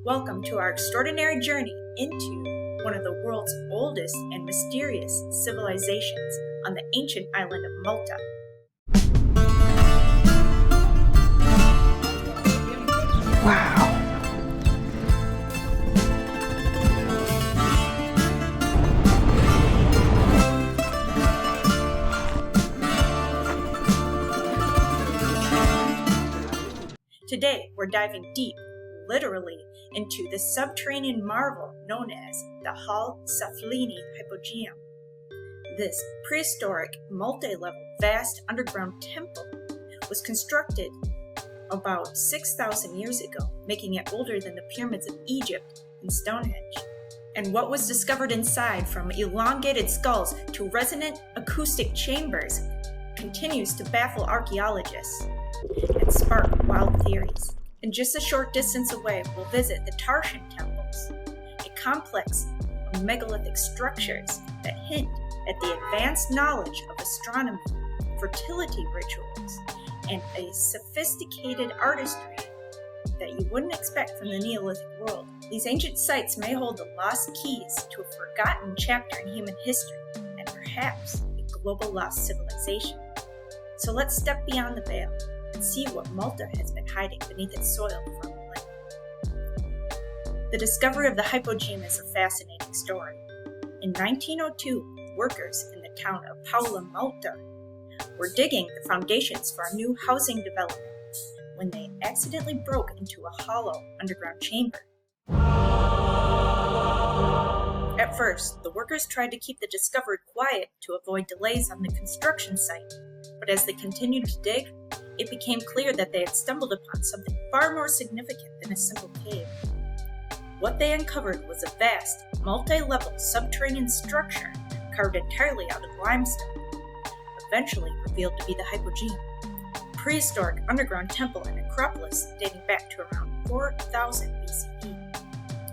Welcome to our extraordinary journey into one of the world's oldest and mysterious civilizations on the ancient island of Malta. Wow. Today, we're diving deep, literally, into the subterranean marvel known as the Ħal Saflieni Hypogeum. This prehistoric, multi-level, vast underground temple was constructed about 6,000 years ago, making it older than the pyramids of Egypt and Stonehenge. And what was discovered inside, from elongated skulls to resonant acoustic chambers, continues to baffle archaeologists and spark wild theories. And just a short distance away, we'll visit the Tarxien Temples, a complex of megalithic structures that hint at the advanced knowledge of astronomy, fertility rituals, and a sophisticated artistry that you wouldn't expect from the Neolithic world. These ancient sites may hold the lost keys to a forgotten chapter in human history, and perhaps a global lost civilization. So let's step beyond the veil and see what Malta has been hiding beneath its soil for millennia. The discovery of the Hypogeum is a fascinating story. In 1902, workers in the town of Malta were digging the foundations for a new housing development when they accidentally broke into a hollow underground chamber. At first, the workers tried to keep the discovery quiet to avoid delays on the construction site, but as they continued to dig, it became clear that they had stumbled upon something far more significant than a simple cave. What they uncovered was a vast, multi-level subterranean structure carved entirely out of limestone, eventually revealed to be the Hypogeum, a prehistoric underground temple and necropolis dating back to around 4000 BCE.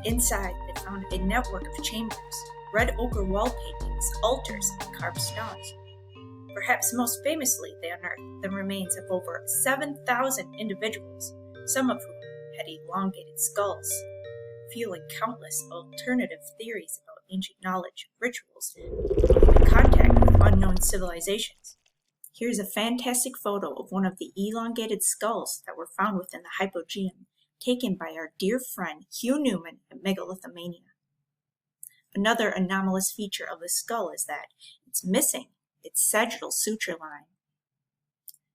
Inside, they found a network of chambers, red ochre wall paintings, altars, and carved stones. Perhaps most famously, they unearthed the remains of over 7,000 individuals, some of whom had elongated skulls, fueling countless alternative theories about ancient knowledge, rituals, and contact with unknown civilizations. Here's a fantastic photo of one of the elongated skulls that were found within the Hypogeum, taken by our dear friend Hugh Newman at Megalithomania. Another anomalous feature of the skull is that it's missing its sagittal suture line.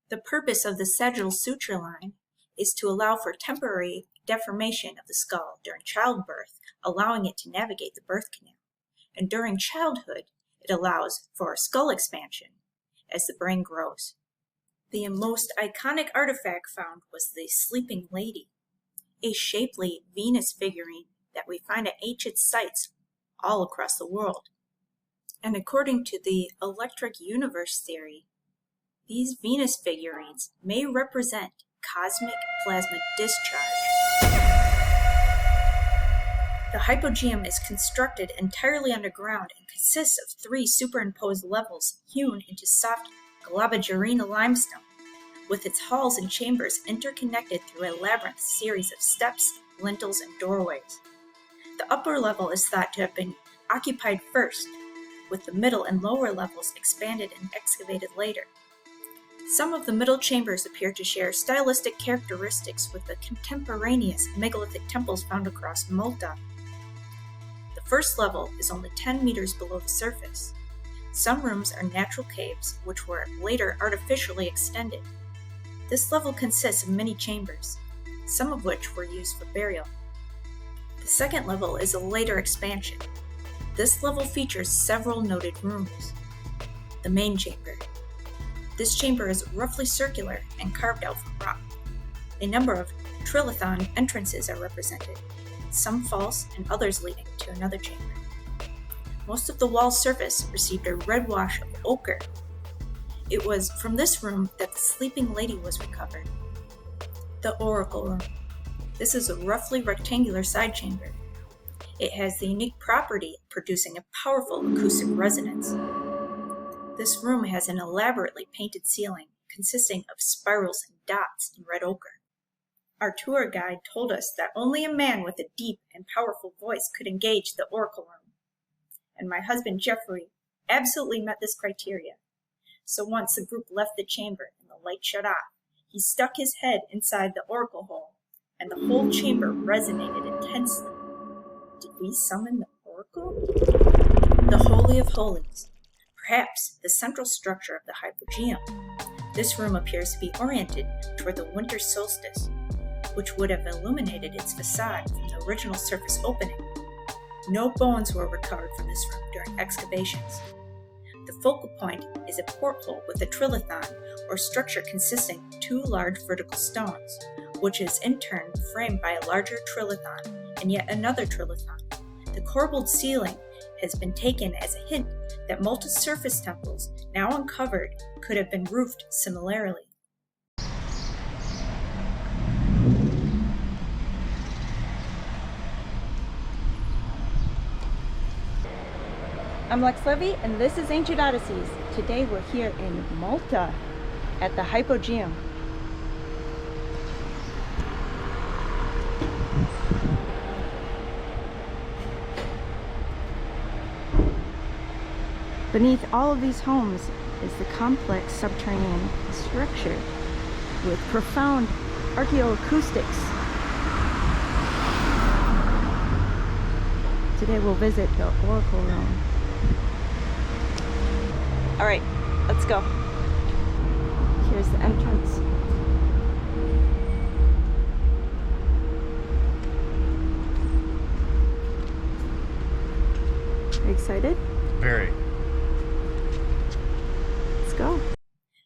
The purpose of the sagittal suture line is to allow for temporary deformation of the skull during childbirth, allowing it to navigate the birth canal. And during childhood, it allows for skull expansion as the brain grows. The most iconic artifact found was the Sleeping Lady, a shapely Venus figurine that we find at ancient sites all across the world. And according to the electric universe theory, these Venus figurines may represent cosmic plasma discharge. The Hypogeum is constructed entirely underground and consists of 3 superimposed levels hewn into soft Globigerina limestone, with its halls and chambers interconnected through a labyrinth series of steps, lintels, and doorways. The upper level is thought to have been occupied first, with the middle and lower levels expanded and excavated later. Some of the middle chambers appear to share stylistic characteristics with the contemporaneous megalithic temples found across Malta. The first level is only 10 meters below the surface. Some rooms are natural caves, which were later artificially extended. This level consists of many chambers, some of which were used for burial. The second level is a later expansion. This level features several noted rooms. The main chamber. This chamber is roughly circular and carved out from rock. A number of trilithon entrances are represented, some false and others leading to another chamber. Most of the wall surface received a red wash of ochre. It was from this room that the Sleeping Lady was recovered. The Oracle Room. This is a roughly rectangular side chamber. It has the unique property of producing a powerful acoustic resonance. This room has an elaborately painted ceiling consisting of spirals and dots in red ochre. Our tour guide told us that only a man with a deep and powerful voice could engage the oracle room. And my husband Jeffrey absolutely met this criteria. So once the group left the chamber and the light shut off, he stuck his head inside the oracle hole, and the whole chamber resonated intensely. Did we summon the oracle? The Holy of Holies, perhaps the central structure of the Hypogeum. This room appears to be oriented toward the winter solstice, which would have illuminated its facade from the original surface opening. No bones were recovered from this room during excavations. The focal point is a porthole with a trilithon, or structure consisting of two large vertical stones, which is in turn framed by a larger trilithon and yet another trilithon. The corbelled ceiling has been taken as a hint that Malta's surface temples, now uncovered, could have been roofed similarly. I'm Lex Levy, and this is Ancient Odysseys. Today we're here in Malta at the Hypogeum. Beneath all of these homes is the complex subterranean structure with profound archaeoacoustics. Today we'll visit the oracle room. All right, let's go. Here's the entrance. Are you excited? Very. Let's go.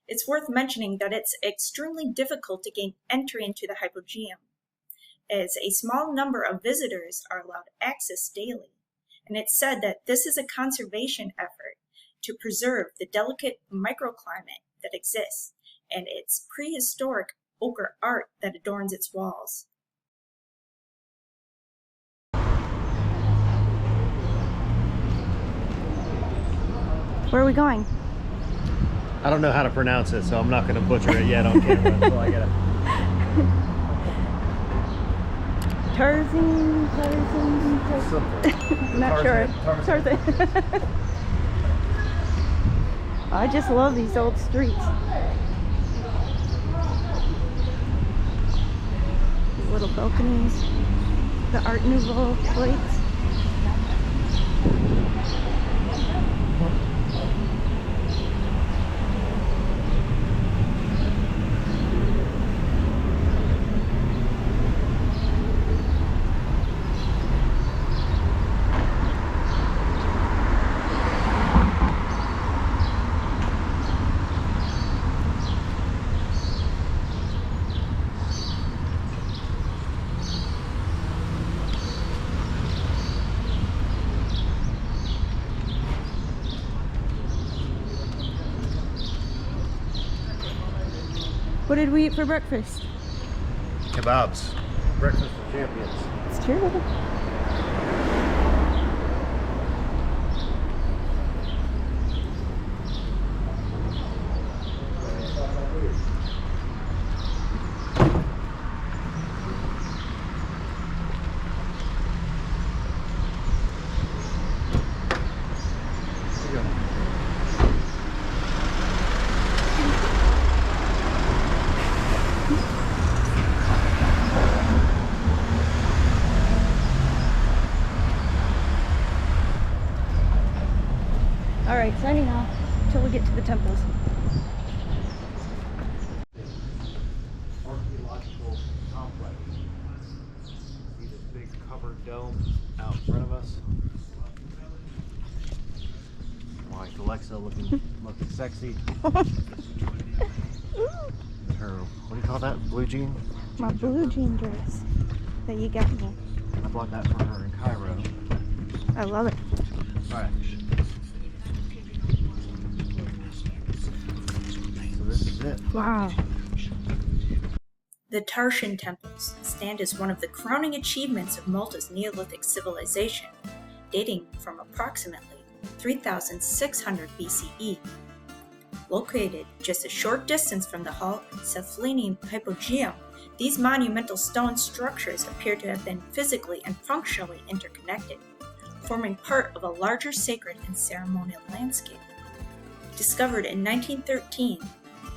It's worth mentioning that it's extremely difficult to gain entry into the Hypogeum, as a small number of visitors are allowed access daily, and it's said that this is a conservation effort to preserve the delicate microclimate that exists and its prehistoric ochre art that adorns its walls. Where are we going? I don't know how to pronounce it, so I'm not going to butcher it yet on camera. So I gotta. Tarxien. Not sure. Tarxien. I just love these old streets. These little balconies, the Art Nouveau plates. What did we eat for breakfast? Kebabs. Breakfast for champions. It's true. Alright, signing off until we get to the temples. Archaeological complex. See this big covered dome out in front of us? Like Alexa looking sexy. Her, what do you call that? Blue jean? My blue jean dress that you got me. I bought that for her in Cairo. I love it. Alright. So this is it. Wow. The Tarxien Temples stand as one of the crowning achievements of Malta's Neolithic civilization, dating from approximately 3600 BCE. Located just a short distance from the Ħal Saflieni Hypogeum These monumental stone structures appear to have been physically and functionally interconnected, forming part of a larger sacred and ceremonial landscape. Discovered in 1913,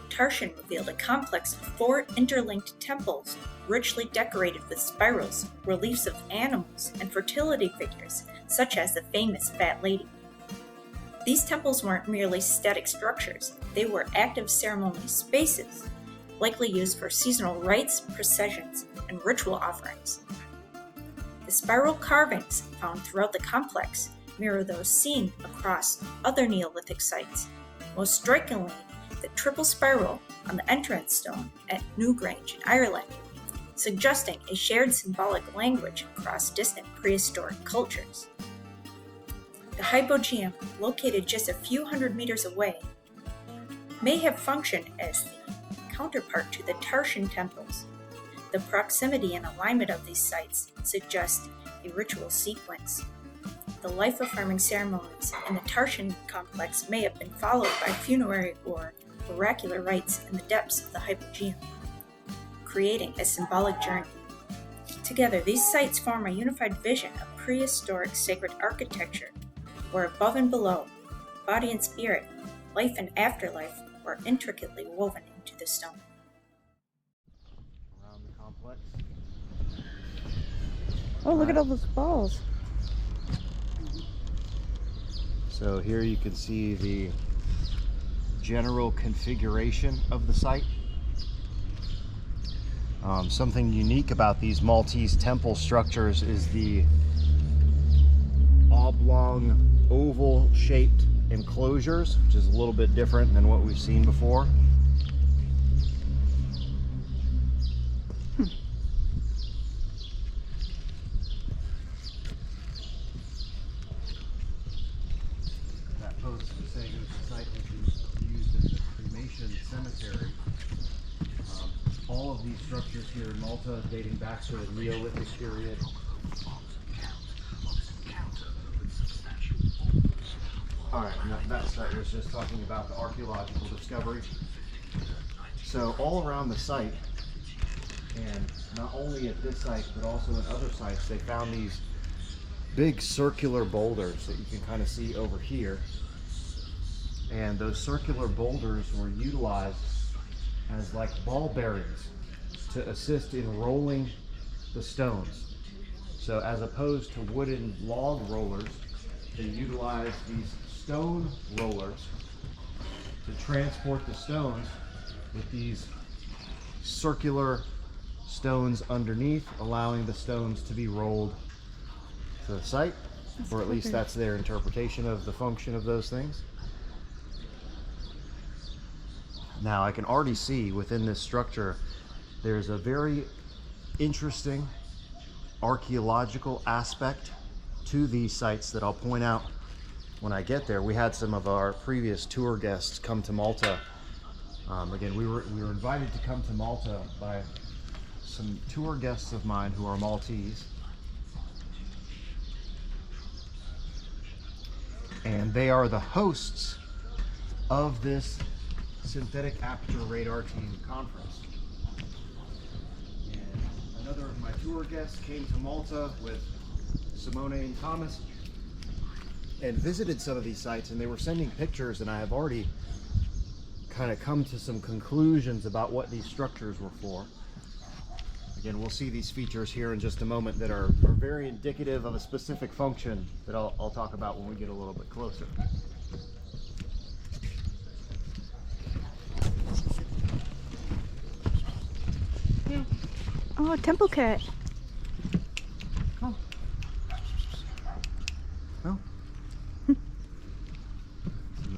Tarxien revealed a complex of 4 interlinked temples richly decorated with spirals, reliefs of animals, and fertility figures, such as the famous Fat Lady. These temples weren't merely static structures, they were active ceremonial spaces, likely used for seasonal rites, processions, and ritual offerings. The spiral carvings found throughout the complex mirror those seen across other Neolithic sites, most strikingly the triple spiral on the entrance stone at Newgrange in Ireland, suggesting a shared symbolic language across distant prehistoric cultures. The Hypogeum, located just a few hundred meters away, may have functioned as the counterpart to the Tarxien Temples. The proximity and alignment of these sites suggest a ritual sequence. The life-affirming ceremonies in the Tarxien complex may have been followed by funerary or oracular rites in the depths of the Hypogeum, creating a symbolic journey. Together, these sites form a unified vision of prehistoric sacred architecture, where above and below, body and spirit, life and afterlife were intricately woven into the stone. Around the complex. Oh, look at all those balls. So here you can see the general configuration of the site. Something unique about these Maltese temple structures is the oblong, oval shaped enclosures, which is a little bit different than what we've seen before. That post was saying the site was used as a cremation cemetery. All of these structures here in Malta dating back to the Neolithic period. Alright, that site was just talking about the archaeological discovery. So all around the site, and not only at this site but also at other sites, they found these big circular boulders that you can kind of see over here. And those circular boulders were utilized as like ball bearings to assist in rolling the stones. So as opposed to wooden log rollers, they utilized these stone rollers to transport the stones with these circular stones underneath, allowing the stones to be rolled to the site, or at least that's their interpretation of the function of those things. Now I can already see within this structure there's a very interesting archaeological aspect to these sites that I'll point out when I get there. We had some of our previous tour guests come to Malta. Again, we were invited to come to Malta by some tour guests of mine who are Maltese. And they are the hosts of this Synthetic Aperture Radar Team Conference. And another of my tour guests came to Malta with Simone and Thomas and visited some of these sites, and they were sending pictures, and I have already kind of come to some conclusions about what these structures were for. Again, we'll see these features here in just a moment that are very indicative of a specific function that I'll talk about when we get a little bit closer. Oh, temple cat. Oh. Oh.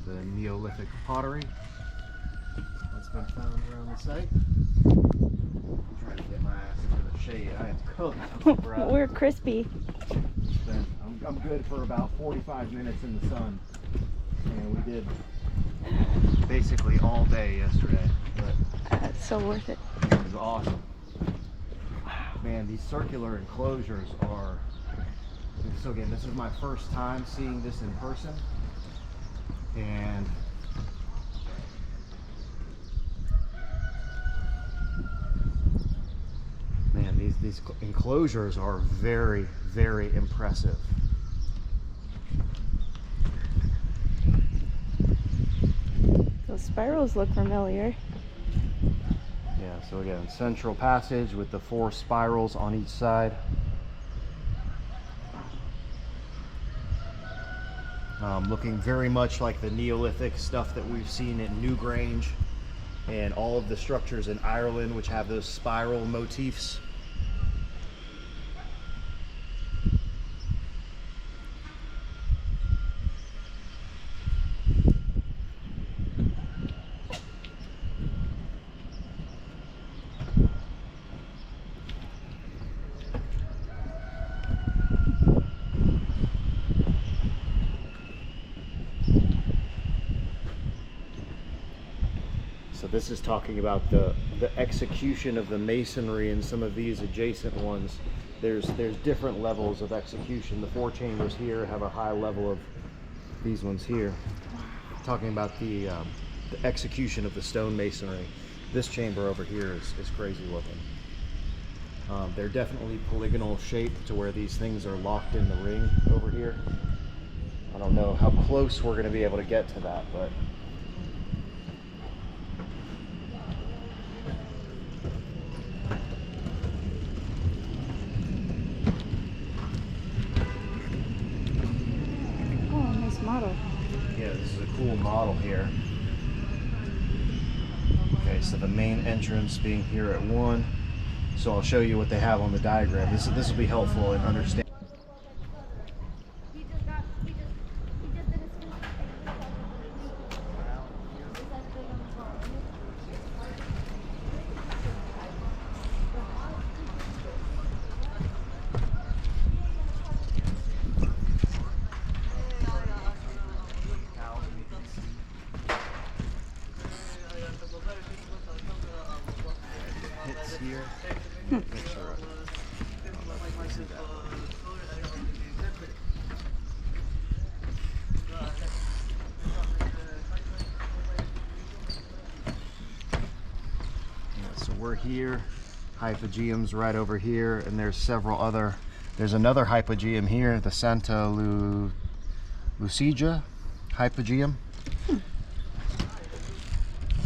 The Neolithic pottery that's been found around the site. I'm trying to get my ass into the shade. I am cooked. We're crispy. I'm good for about 45 minutes in the sun. And we did basically all day yesterday. But It's so worth it. it was awesome. Man, these circular enclosures are, so again, this is my first time seeing this in person, and these enclosures are very, very impressive. Those spirals look familiar. Yeah, so again, central passage with the 4 spirals on each side. Looking very much like the Neolithic stuff that we've seen in Newgrange and all of the structures in Ireland which have those spiral motifs. So this is talking about the execution of the masonry in some of these adjacent ones. There's different levels of execution. The 4 chambers here have a high level of these ones here. Talking about the execution of the stone masonry. This chamber over here is crazy looking. They're definitely polygonal shape to where these things are locked in the ring over here. I don't know how close we're going to be able to get to that, but model. yeah, this is a cool model here. Okay, so the main entrance being here at 1. So I'll show you what they have on the diagram. This will be helpful in understanding. Here. Make sure. So we're here. Hypogeum's right over here, and there's several other. There's another hypogeum here, the Santa Lucia Hypogeum.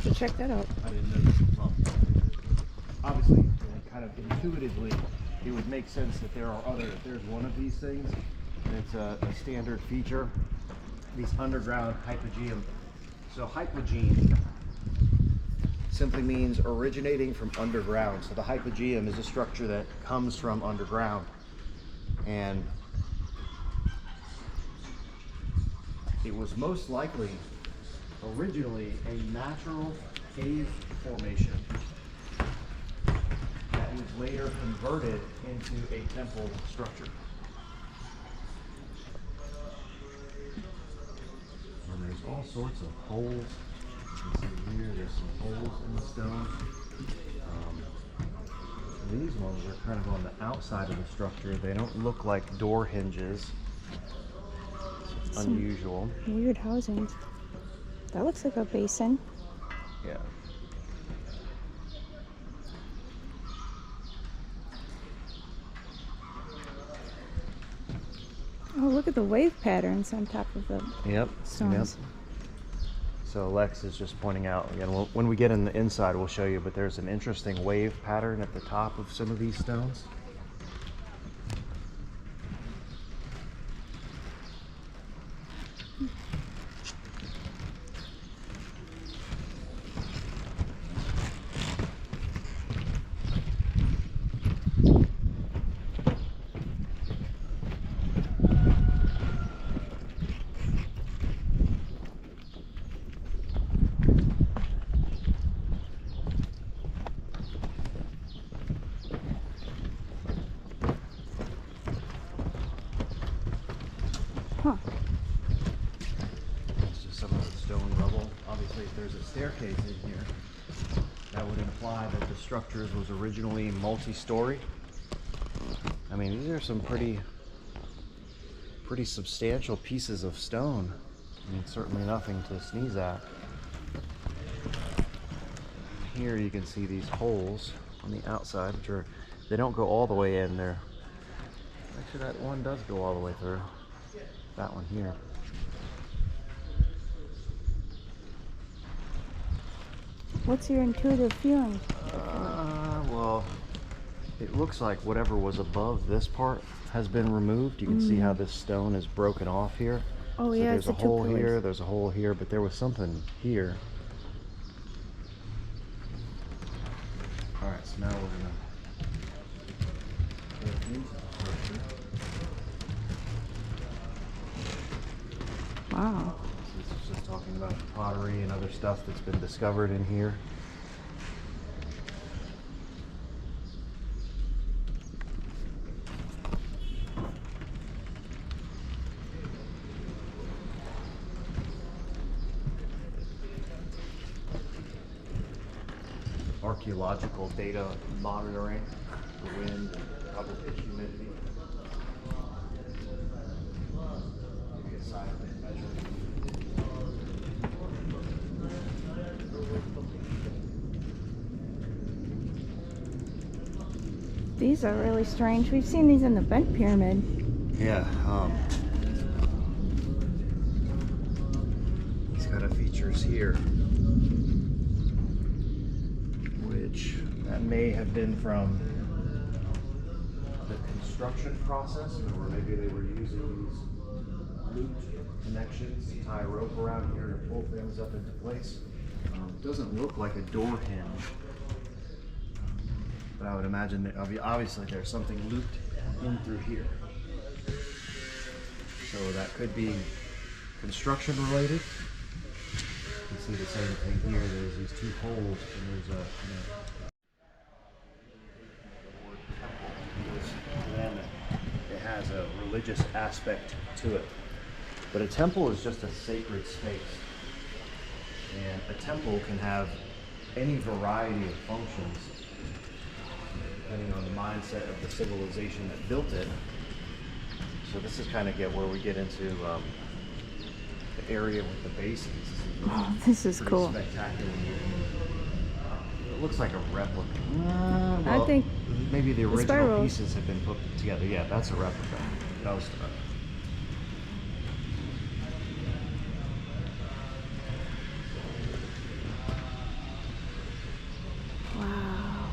So check that out. I didn't know this was up. Obviously, kind of intuitively, it would make sense that there are other, if there's one of these things, and it's a standard feature, these underground hypogeum. So hypogeum simply means originating from underground. So the hypogeum is a structure that comes from underground. And it was most likely originally a natural cave formation that was later converted into a temple structure. And there's all sorts of holes. You can see here, there's some holes in the stone. These ones are kind of on the outside of the structure. They don't look like door hinges. It's unusual. Weird housings. That looks like a basin. Yeah. Oh, look at the wave patterns on top of the stones. Yep. So Lex is just pointing out, again, when we get in the inside, we'll show you, but there's an interesting wave pattern at the top of some of these stones. Huh. It's just some of the stone rubble. Obviously, if there's a staircase in here, that would imply that the structures was originally multi-story. I mean, these are some pretty substantial pieces of stone. I mean, certainly nothing to sneeze at. Here you can see these holes on the outside, which are They don't go all the way in there. Actually, that one does go all the way through. That one here. What's your intuitive feeling? Well, it looks like whatever was above this part has been removed. You can see how this stone is broken off here. Oh, So yeah, there's it's a the two hole here, pillars. there's a hole here, but there was something here. Alright, so now we're gonna go into the structure. Wow. So this is just talking about pottery and other stuff that's been discovered in here. Archaeological data monitoring for wind and probably humidity. Maybe a seismic measure. These are really strange. We've seen these in the Bent Pyramid. Yeah, these kind of features here, which that may have been from the construction process, or maybe they were using these loop connections to tie a rope around here to pull things up into place. It doesn't look like a door hinge, but I would imagine that obviously there's something looped in through here. So that could be construction related. You can see the same thing here. There's these two holes, and there's a it has a religious aspect to it. But a temple is just a sacred space. And a temple can have any variety of functions depending on the mindset of the civilization that built it. So this is kind of where we get into the area with the basins. Oh, this is Pretty cool. spectacular. It looks like a replica. I think maybe the original spiral. pieces have been put together. Yeah, that's a replica. That was. Wow.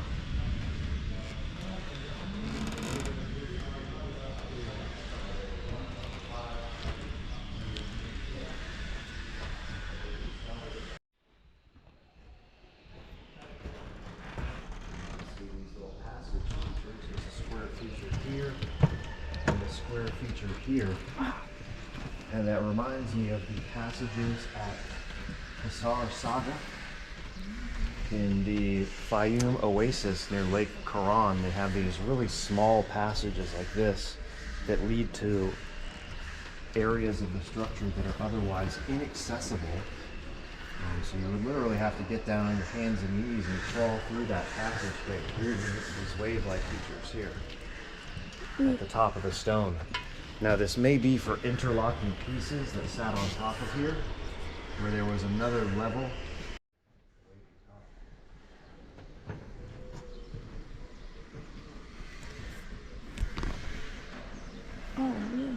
Here and the square feature here, and that reminds me of the passages at Qasr Saga in the Fayum Oasis near Lake Quran. They have these really small passages like this that lead to areas of the structure that are otherwise inaccessible. So you would literally have to get down on your hands and knees and crawl through that passage right through these wave-like features here at the top of the stone. Now this may be for interlocking pieces that sat on top of here, where there was another level. Oh, yeah.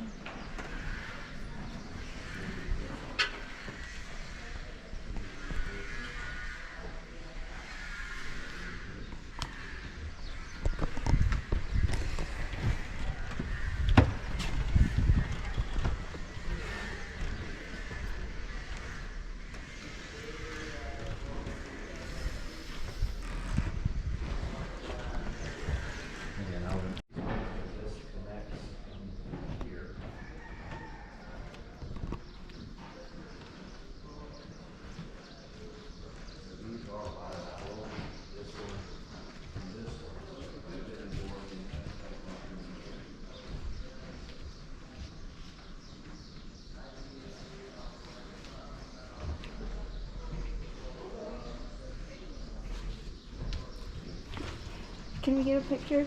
Can we get a picture?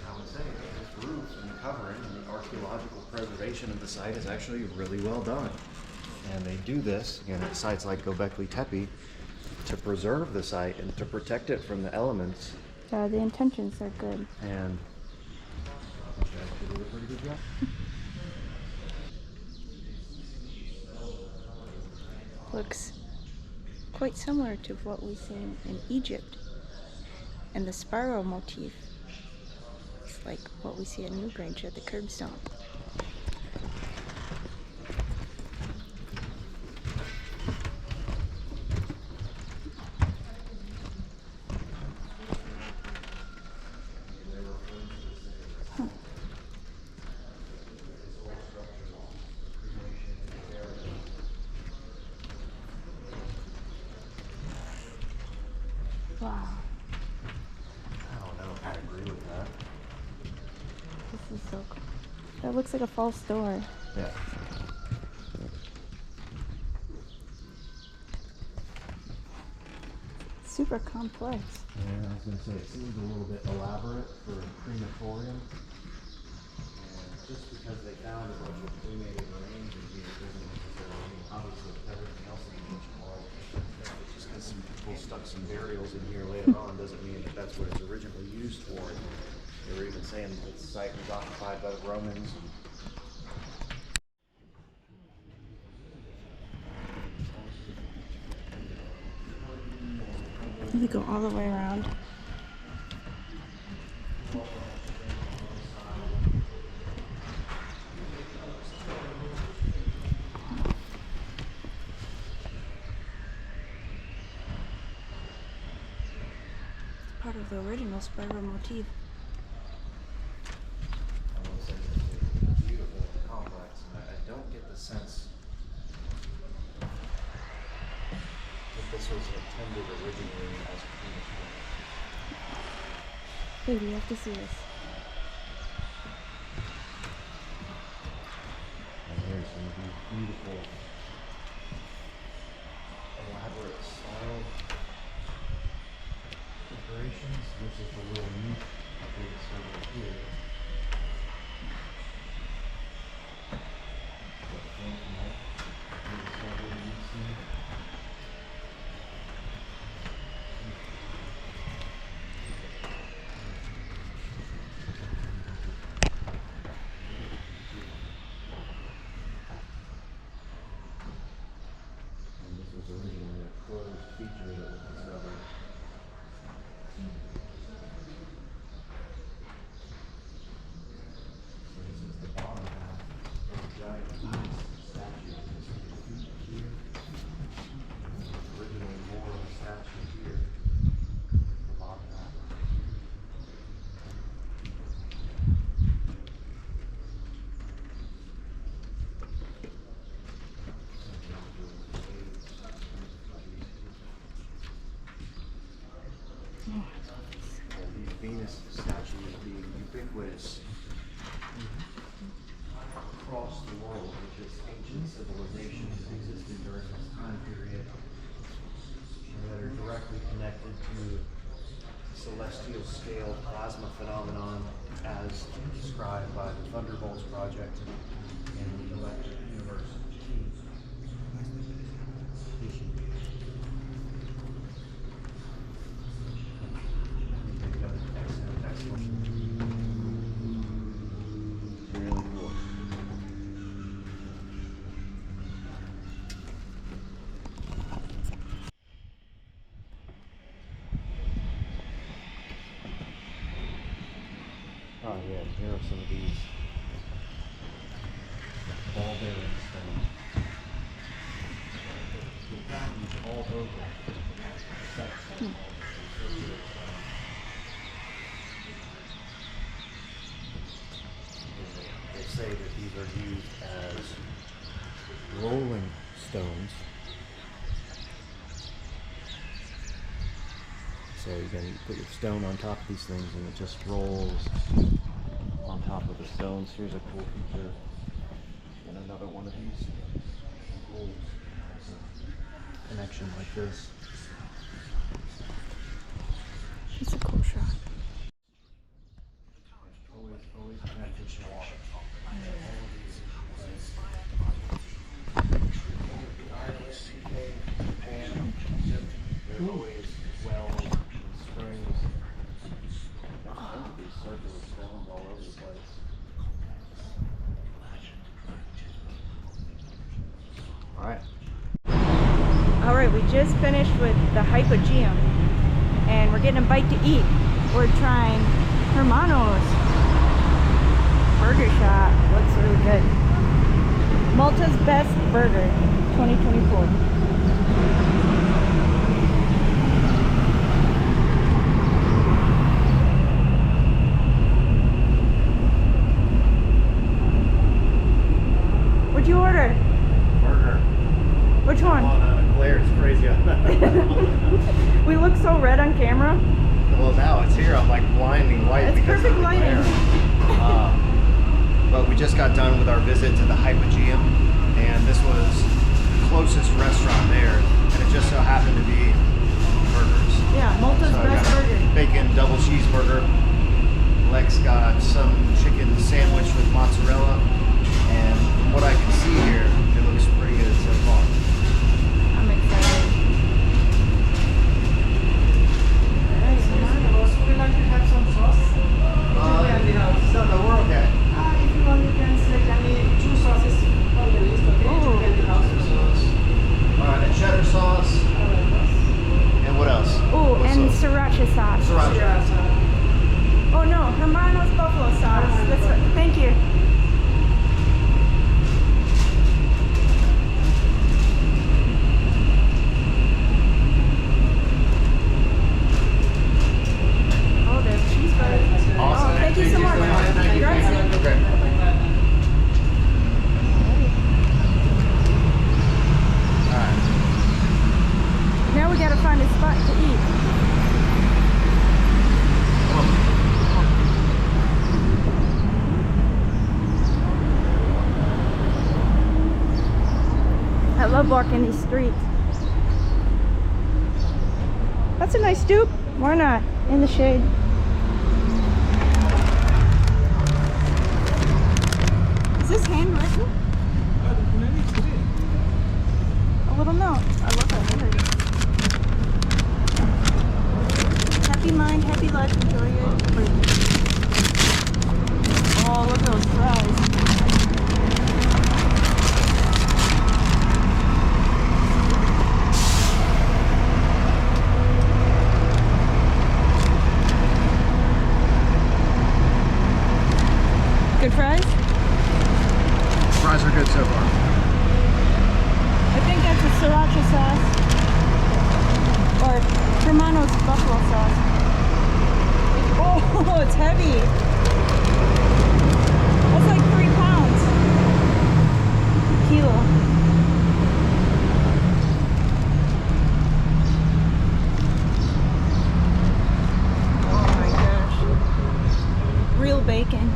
I would say that this roof and the covering and the archaeological preservation of the site is actually really well done. And they do this, again, at sites like Göbekli Tepe to preserve the site and to protect it from the elements The intentions are good. And I think I actually did a pretty good job. Looks quite similar to what we've seen in Egypt, and the spiral motif. It's like what we see at Newgrange at the curbstone. Wow. I don't know if I agree with that. This is so cool. That looks like a false door. Yeah. Super complex. Yeah, I was going to say, it seems a little bit elaborate for a crematorium. And just because they found a bunch of cremated remains in here doesn't necessarily mean, obviously, with everything else in the ancient world, just because some people stuck some burials in here later on doesn't mean that that's what it's originally used for. They were even saying that the site was occupied by the Romans. You go all the way around. Part of the original spiral motif. I will say it's beautiful and complex, and I don't get the sense that this was intended originally as a crematorium. Baby, you have to see this. And here's some of these beautiful, elaborate style decorations. This is the little niche that they discovered here. Originally a closed feature that was discovered. So this is the bottom half of the giant Venus statue. This is the feet here. Originally more of a statue here. The bottom half. These Venus statues being ubiquitous across the world, which is ancient civilizations existed during this time period that are directly connected to celestial scale plasma phenomenon as described by the Thunderbolts Project and the Electric Universe team. Really cool. Oh yeah, here are some of these ball bearing stones. We've got these all over. They say that these are used as rolling stones. So you can put your stone on top of these things and it just rolls on top of the stones. Here's a cool feature. And another one of these rolls has a connection like this. It's a cool shot. Always connected to water. They're always wells and springs All right. All right, we just finished with the Hypogeum, and we're getting a bite to eat. We're trying Hermano's burger shop. Looks really good. Malta's best burger, 2024. What'd you order? Burger. Which one? The glare is crazy on that. We look so red on camera. Well, now it's here. I'm like blinding white. It's because perfect of the lighting. glare. But we just got done with our visit to the Hypogeum, and this was the closest restaurant there, and it just so happened to be burgers. Yeah, Malta's So I best got a burger. bacon double cheeseburger. Lex got some chicken sandwich with mozzarella, and from what I can see here, it looks pretty good so far. I'm excited. Also, we like to have some sauce. No, we're okay. If you want, you can select any 2 sauces from the list, okay? Oh. You can house sauce. Alright, and cheddar sauce. And what else? Oh, What and sauce? sriracha sauce. Sriracha. Oh no, Hermano's buffalo sauce. That's right. Thank you. Oh, there's cheeseburger. Awesome. Oh, thank you so much. Thank you. Grazie. Okay. Alright. Now we gotta find a spot to eat. I love walking these streets. That's a nice stoop. Why not? In the shade. Is this handwritten? A little note. I love that handwriting. Happy mind, happy life, enjoy it. Oh, look at those fries. Good fries? Fries are good so far. I think that's a sriracha sauce. Or Hermano's buffalo sauce. Oh, it's heavy. That's like 3 pounds. Kilo. Oh my gosh. Real bacon.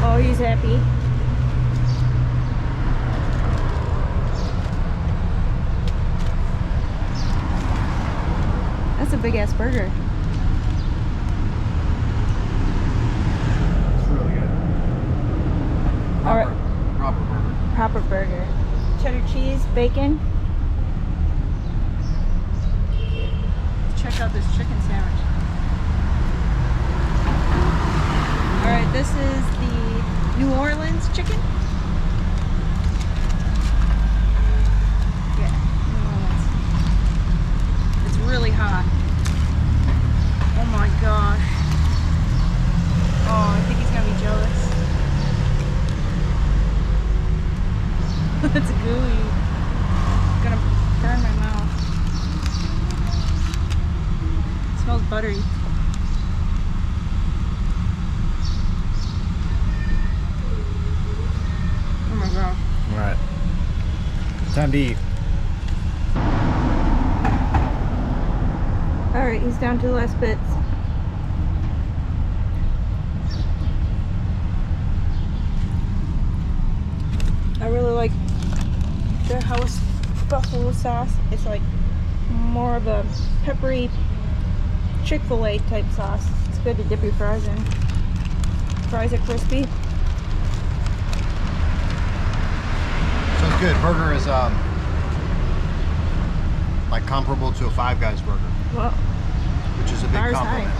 Oh, he's happy. That's a big ass burger. It's really good. All right. Proper burger. Proper burger. Cheddar cheese, bacon. Let's check out this chicken sandwich. All right, this is the New Orleans chicken. Yeah, New Orleans. It's really hot. Oh my gosh. Oh, I think he's gonna be jealous. It's gooey. It's gonna burn my mouth. It smells buttery. Oh my god. Alright. Time to eat. Alright, he's down to the last bits. I really like the house buffalo sauce. It's like more of a peppery Chick-fil-A type sauce. It's good to dip your fries in. Fries are crispy. So it's good. Burger is like comparable to a Five Guys burger, Well, which is a big bar's compliment.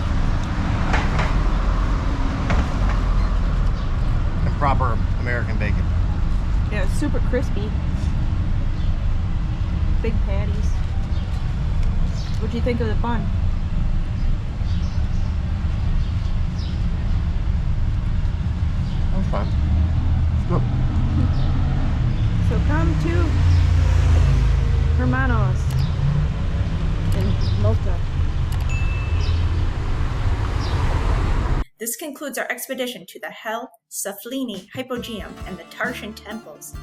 And proper American bacon. yeah, it's super crispy. Big patties. What'd you think of the bun? That's fine. It's good. So come to Hermanos in Malta. This concludes our expedition to the Ħal Saflieni Hypogeum and the Tarxien Temples.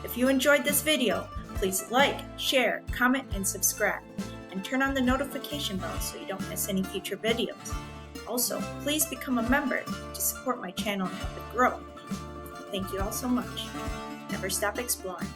If you enjoyed this video, please like, share, comment, and subscribe. And turn on the notification bell so you don't miss any future videos. Also, please become a member to support my channel and help it grow. Thank you all so much. Never stop exploring.